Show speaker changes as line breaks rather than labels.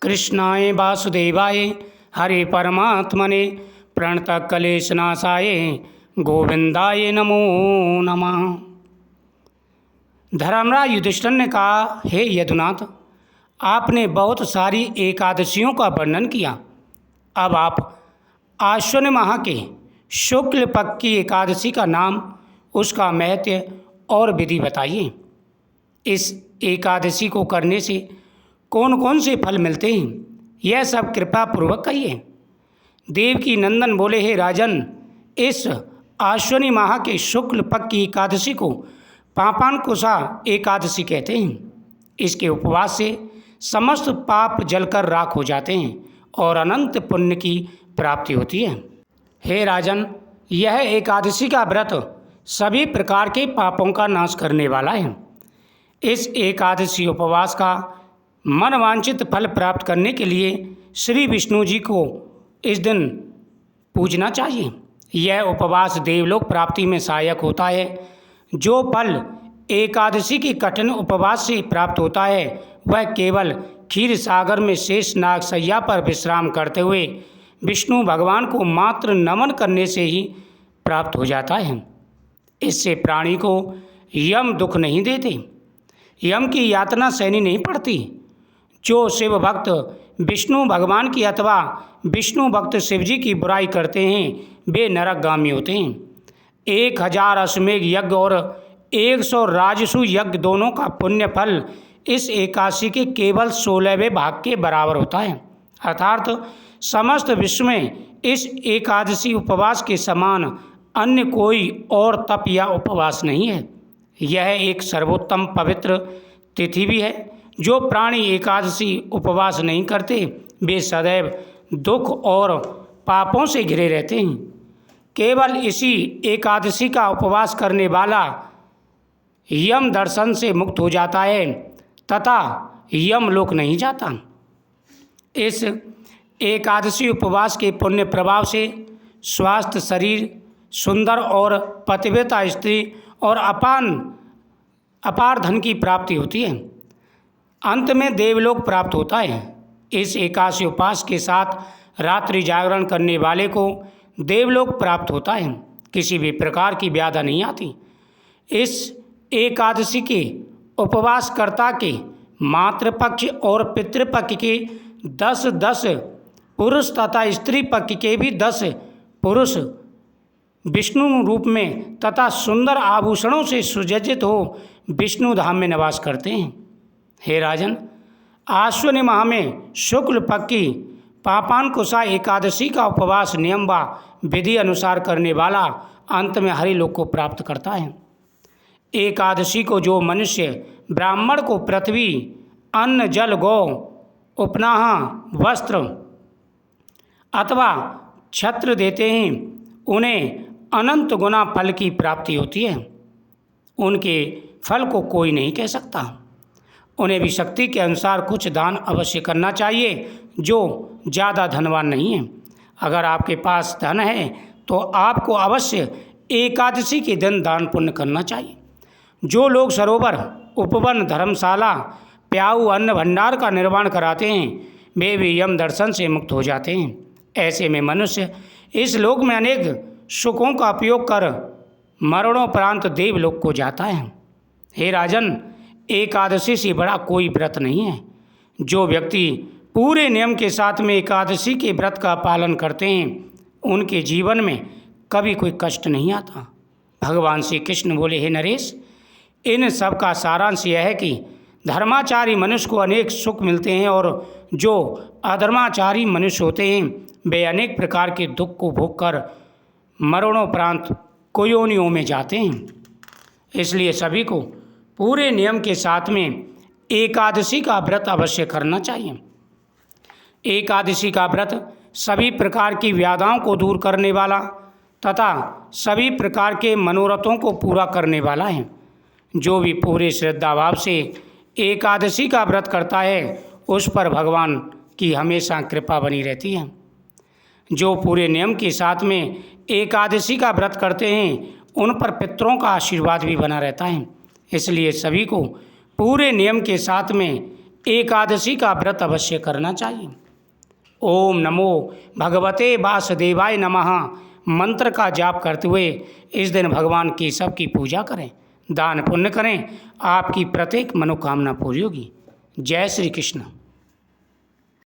कृष्णाय वासुदेवाय हरे परमात्मने प्रणतः क्लेशनाशाय गोविंदाय नमो नमः। धर्मराज युधिष्ठिर ने कहा, हे यदुनाथ, आपने बहुत सारी एकादशियों का वर्णन किया। अब आप आश्विन माह के शुक्ल पक्ष की एकादशी का नाम, उसका महत्व और विधि बताइए। इस एकादशी को करने से कौन कौन से फल मिलते हैं, यह सब कृपा पूर्वक कहिए। देवकी नंदन बोले, हे राजन, इस आश्विनी माह के शुक्ल पक्ष की एकादशी को पापांकुशा एकादशी कहते हैं। इसके उपवास से समस्त पाप जलकर राख हो जाते हैं और अनंत पुण्य की प्राप्ति होती है। हे राजन, यह एकादशी का व्रत सभी प्रकार के पापों का नाश करने वाला है। इस एकादशी उपवास का मनवांछित फल प्राप्त करने के लिए श्री विष्णु जी को इस दिन पूजना चाहिए। यह उपवास देवलोक प्राप्ति में सहायक होता है। जो फल एकादशी की कठिन उपवास से प्राप्त होता है, वह केवल क्षीर सागर में शेष नाग शैया पर विश्राम करते हुए विष्णु भगवान को मात्र नमन करने से ही प्राप्त हो जाता है। इससे प्राणी को यम दुख नहीं देते, यम की यातना सहनी नहीं पड़ती। जो शिव भक्त विष्णु भगवान की अथवा विष्णु भक्त शिव जी की बुराई करते हैं, वे नरकगामी होते हैं। 1000 अश्वमेध यज्ञ और 100 राजसु यज्ञ दोनों का पुण्य फल इस एकादशी के केवल 16वें भाग के बराबर होता है। अर्थात समस्त विश्व में इस एकादशी उपवास के समान अन्य कोई और तप या उपवास नहीं है। यह एक सर्वोत्तम पवित्र तिथि भी है। जो प्राणी एकादशी उपवास नहीं करते, वे सदैव दुख और पापों से घिरे रहते हैं। केवल इसी एकादशी का उपवास करने वाला यम दर्शन से मुक्त हो जाता है तथा यमलोक नहीं जाता। इस एकादशी उपवास के पुण्य प्रभाव से स्वास्थ्य शरीर, सुंदर और पतिव्रता स्त्री और अपार धन की प्राप्ति होती है। अंत में देवलोक प्राप्त होता है। इस एकादशी उपवास के साथ रात्रि जागरण करने वाले को देवलोक प्राप्त होता है। किसी भी प्रकार की व्याधा नहीं आती। इस एकादशी के उपवासकर्ता के मातृपक्ष और पितृपक्ष के 10 पुरुष तथा स्त्री पक्ष के भी 10 पुरुष विष्णु रूप में तथा सुंदर आभूषणों से सुसज्जित हो विष्णु धाम में निवास करते हैं। हे राजन, आश्विन माह में शुक्ल पक्ष की पापांकुशा एकादशी का उपवास नियम व विधि अनुसार करने वाला अंत में हरिलोक को प्राप्त करता है। एकादशी को जो मनुष्य ब्राह्मण को पृथ्वी, अन्न, जल, गौ, उपनाह, वस्त्र अथवा छत्र देते हैं, उन्हें अनंत गुना फल की प्राप्ति होती है। उनके फल को कोई नहीं कह सकता। उन्हें भी शक्ति के अनुसार कुछ दान अवश्य करना चाहिए, जो ज़्यादा धनवान नहीं है। अगर आपके पास धन है तो आपको अवश्य एकादशी के दिन दान पुण्य करना चाहिए। जो लोग सरोवर, उपवन, धर्मशाला, प्याऊ, अन्न भंडार का निर्माण कराते हैं, वे भी यम दर्शन से मुक्त हो जाते हैं। ऐसे में मनुष्य इस लोक में अनेक सुखों का उपयोग कर मरणोपरांत देवलोक को जाता है। हे राजन, एकादशी से बड़ा कोई व्रत नहीं है। जो व्यक्ति पूरे नियम के साथ में एकादशी के व्रत का पालन करते हैं, उनके जीवन में कभी कोई कष्ट नहीं आता। भगवान श्री कृष्ण बोले, हे नरेश, इन सब का सारांश यह है कि धर्माचारी मनुष्य को अनेक सुख मिलते हैं और जो अधर्माचारी मनुष्य होते हैं, वे अनेक प्रकार के दुख को भोग कर मरणोपरांत कुयोनियों में जाते हैं। इसलिए सभी को पूरे नियम के साथ में एकादशी का व्रत अवश्य करना चाहिए। एकादशी का व्रत सभी प्रकार की व्याधाओं को दूर करने वाला तथा सभी प्रकार के मनोरथों को पूरा करने वाला है। जो भी पूरे श्रद्धा भाव से एकादशी का व्रत करता है, उस पर भगवान की हमेशा कृपा बनी रहती है। जो पूरे नियम के साथ में एकादशी का व्रत करते हैं, उन पर पितरों का आशीर्वाद भी बना रहता है। इसलिए सभी को पूरे नियम के साथ में एकादशी का व्रत अवश्य करना चाहिए। ओम नमो भगवते वासुदेवाय नमः मंत्र का जाप करते हुए इस दिन भगवान केशव की पूजा करें, दान पुण्य करें, आपकी प्रत्येक मनोकामना पूरी होगी। जय श्री कृष्ण।